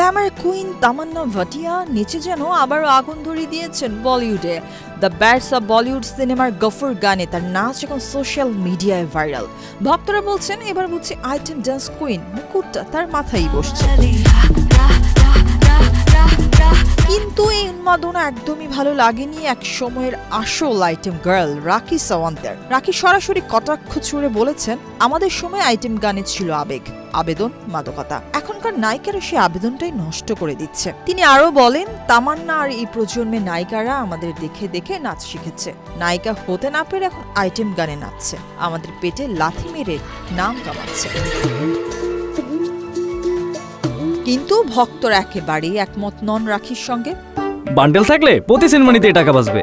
Glamour queen Tamannaah Bhatia নিচে যেন আবার আগুন ধরিয়ে দিয়েছেন বলিউডে। দ্য ব্যাটস অব বলিউড সিনেমার গফর গানে তার নাচ এখন সোশ্যাল মিডিয়ায় ভাইরাল। ভক্তরা বলছেন এবার বুঝছি আইটেম ডান্স কুইন মুকুটটা তার মাথায় বসছে। কিন্তু এই উন্মাদনা একদমই ভালো লাগেনি এক সময়ের আসল আইটেম গার্ল রাখি সাওয়ান্তের। রাখি সরাসরি কটাক্ষ ছুড়ে বলেছেন, আমাদের সময় আইটেম গানে ছিল আবেগ, আবেদন, মাদকতা। এখনকার নায়িকারা সে আবেদনটাই নষ্ট করে দিচ্ছে। তিনি আরো বলেন, তামান্না আর এই প্রজন্মের নায়িকারা আমাদের দেখে দেখে নাচ শিখেছে। নায়িকা হতে না পেরে এখন আইটেম গানে নাচছে, আমাদের পেটে লাথি মেরে নাম কামাচ্ছে। কিন্তু ভক্তরা একেবারেই একমত নন রাখির সঙ্গে। বান্ডেল থাকলে প্রতি সেনমানিতে টাকা বাঁচবে।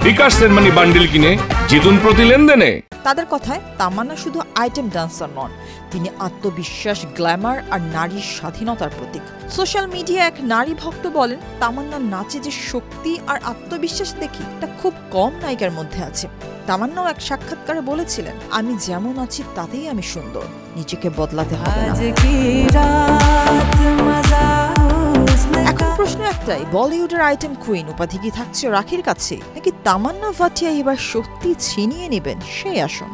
বিকাশ সেনমানি বান্ডেল কিনে জিতুন প্রতি লেনদেনে। তাদের কথায় তামান্না শুধু আইটেম ডান্সার নন, তিনি আত্মবিশ্বাস, গ্ল্যামার আর নারীর স্বাধীনতার প্রতীক। সোশ্যাল মিডিয়া এক নারী ভক্ত বলেন, তামান্নার নাচে যে শক্তি আর আত্মবিশ্বাস দেখি তা খুব কম নায়িকার মধ্যে আছে। তামান্নাও এক সাক্ষাৎকারে বলেছিলেন, আমি যেমন আছি তাতেই আমি সুন্দর, নিজেকে বদলাতে হবে না। এখন প্রশ্ন একটাই, বলিউডের আইটেম কুইন উপাধি কি থাকছে রাখির কাছে, নাকি তামান্না ভাটিয়া এবার সত্যি ছিনিয়ে নেবেন সেই আসন?